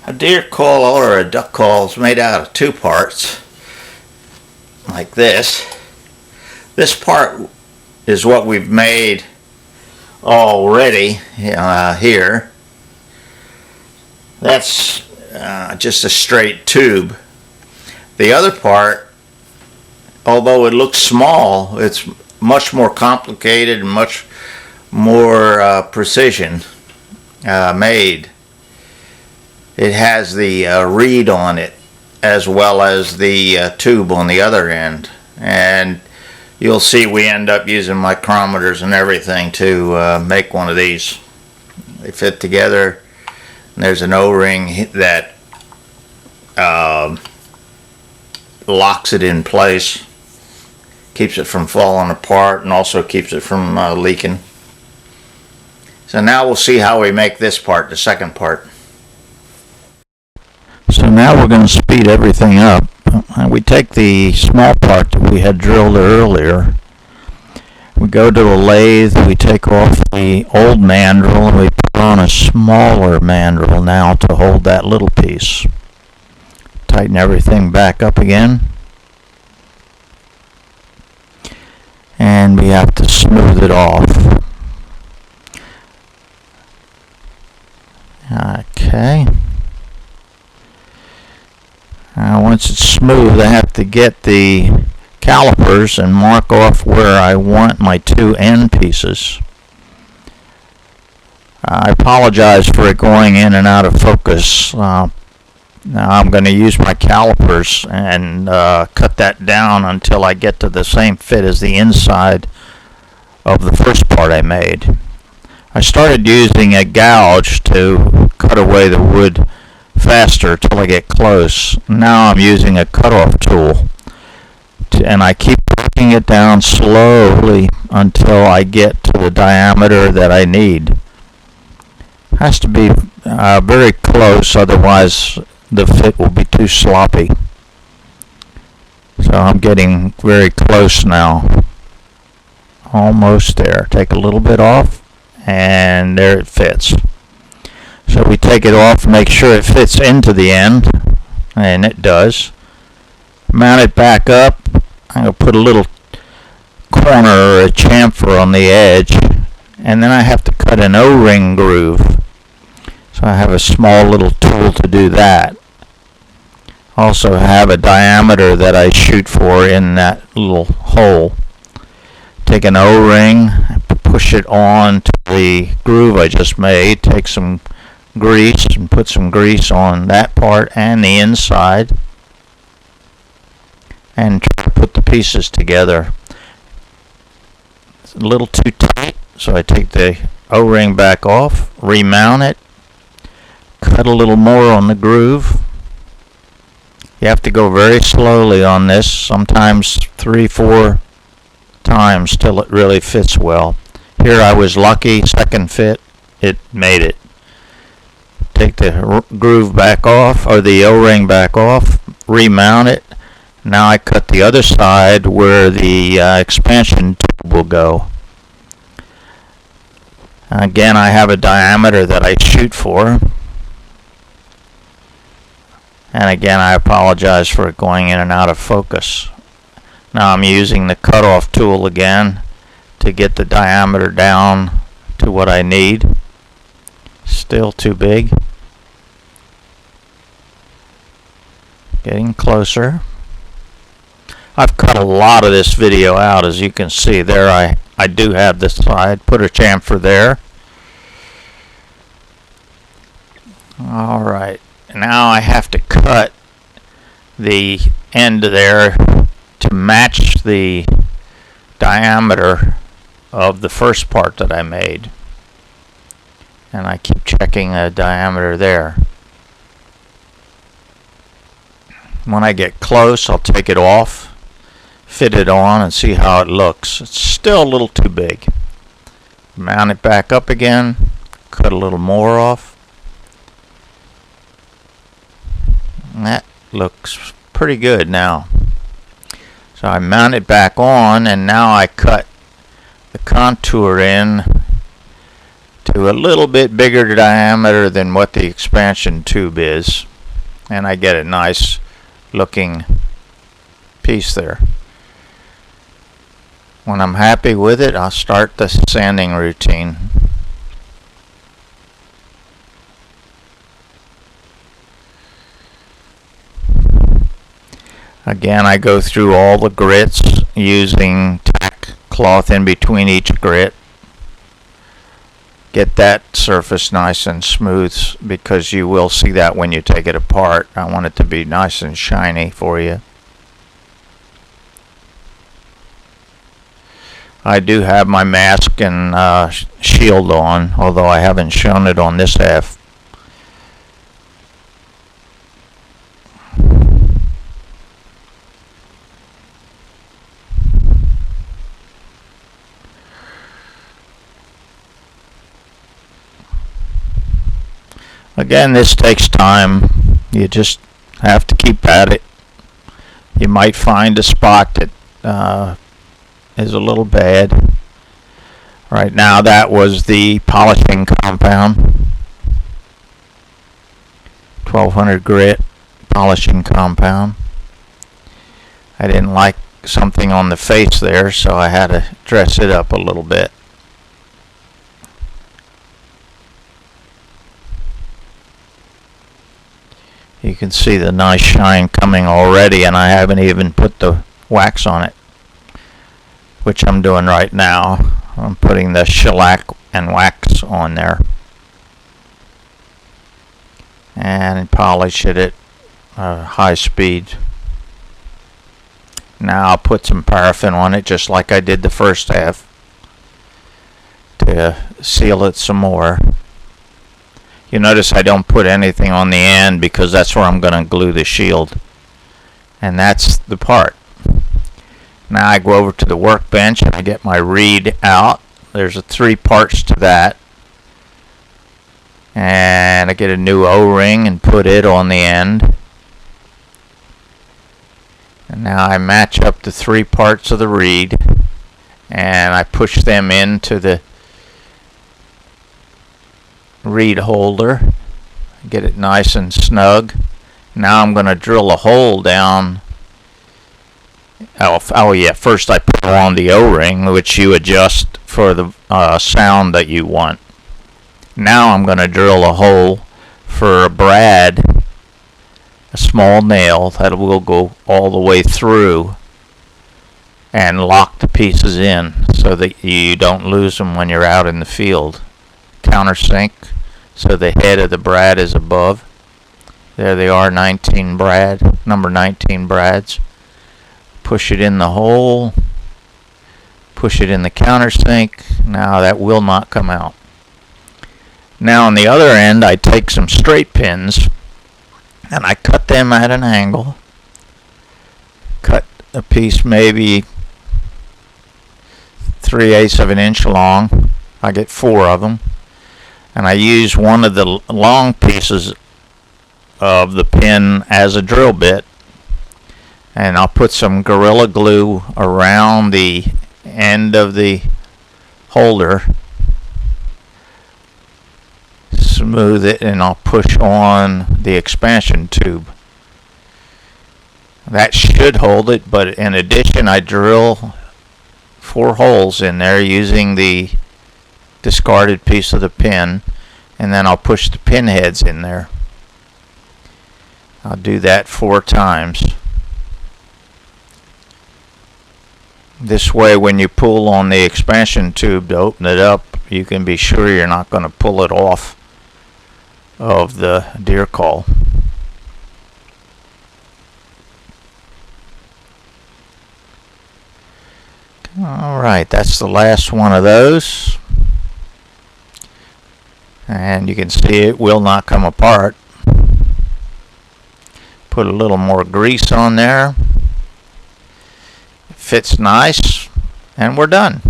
A deer call or a duck call is made out of two parts, like this. This part is what we've made already here. That's just a straight tube. The other part, although it looks small, it's much more complicated and much more precision made. It has the reed on it as well as the tube on the other end, and you'll see we end up using micrometers and everything to make one of these. They fit together, and there's an O-ring that locks it in place, keeps it from falling apart, and also keeps it from leaking. So now we'll see how we make this part, the second part. So now we're going to speed everything up. We take the small part that we had drilled earlier. We go to a lathe, we take off the old mandrel, and we put on a smaller mandrel now to hold that little piece. Tighten everything back up again. And we have to smooth it off. Okay. Once it's smooth, I have to get the calipers and mark off where I want my two end pieces. I apologize for it going in and out of focus. Now I'm going to use my calipers and cut that down until I get to the same fit as the inside of the first part I made. I started using a gouge to cut away the wood faster till I get close. Now I'm using a cutoff tool, and I keep working it down slowly until I get to the diameter that I need. It has to be very close, otherwise the fit will be too sloppy. So I'm getting very close now. Almost there. Take a little bit off, and there it fits. So we take it off, make sure it fits into the end, and it does. Mount it back up. I'm going to put a little corner or a chamfer on the edge, and then I have to cut an O-ring groove. So I have a small little tool to do that. Also have a diameter that I shoot for in that little hole. Take an O-ring, push it on to the groove I just made, take some grease and put some grease on that part and the inside, and try to put the pieces together. It's a little too tight, so I take the O-ring back off, remount it, cut a little more on the groove. You have to go very slowly on this, sometimes 3-4 times till it really fits well. Here I was lucky, second fit, it made it. Take the groove back off, or the O-ring back off, remount it. Now I cut the other side where the expansion tube will go. Again, I have a diameter that I shoot for. And again, I apologize for it going in and out of focus. Now I'm using the cutoff tool again to get the diameter down to what I need. Still too big. Getting closer. I've cut a lot of this video out, as you can see there. I do have this side. Put a chamfer there. Alright, now I have to cut the end there to match the diameter of the first part that I made. And I keep checking the diameter there. When I get close, I'll take it off, fit it on, and see how it looks. It's still a little too big. Mount it back up again, cut a little more off. And that looks pretty good now. So I mount it back on, and now I cut the contour in to a little bit bigger diameter than what the expansion tube is, and I get a nice looking piece there. When I'm happy with it, I'll start the sanding routine. Again, I go through all the grits using tack cloth in between each grit. Get that surface nice and smooth, because you will see that when you take it apart. I want it to be nice and shiny for you. I do have my mask and shield on, although I haven't shown it on this half. Again, this takes time. You just have to keep at it. You might find a spot that is a little bad. Right now, that was the polishing compound. 1200 grit polishing compound. I didn't like something on the face there, so I had to dress it up a little bit. You can see the nice shine coming already, and I haven't even put the wax on it, which I'm doing right now. I'm putting the shellac and wax on there and polish it at high speed. Now I'll put some paraffin on it, just like I did the first half, to seal it some more. You notice I don't put anything on the end, because that's where I'm going to glue the shield. And that's the part. Now I go over to the workbench and I get my reed out. There's 3 parts to that. And I get a new O-ring and put it on the end. And now I match up the 3 parts of the reed, and I push them into the reed holder, get it nice and snug. Now I'm going to drill a hole down. Oh yeah, first I put on the O-ring, which you adjust for the sound that you want. Now I'm going to drill a hole for a brad, a small nail that will go all the way through and lock the pieces in so that you don't lose them when you're out in the field. Countersink, so the head of the brad is above. There they are, 19 brad, number 19 brads. Push it in the hole, push it in the countersink. Now that will not come out. Now on the other end, I take some straight pins and I cut them at an angle. Cut a piece maybe 3/8 of an inch long. I get 4 of them. And I use one of the long pieces of the pin as a drill bit. And I'll put some Gorilla Glue around the end of the holder. Smooth it, and I'll push on the expansion tube. That should hold it, but in addition I drill 4 holes in there using the discarded piece of the pin, and then I'll push the pin heads in there. I'll do that 4 times. This way, when you pull on the expansion tube to open it up, you can be sure you're not going to pull it off of the deer call. Alright, that's the last one of those. And you can see it will not come apart. Put a little more grease on there. It fits nice, and we're done.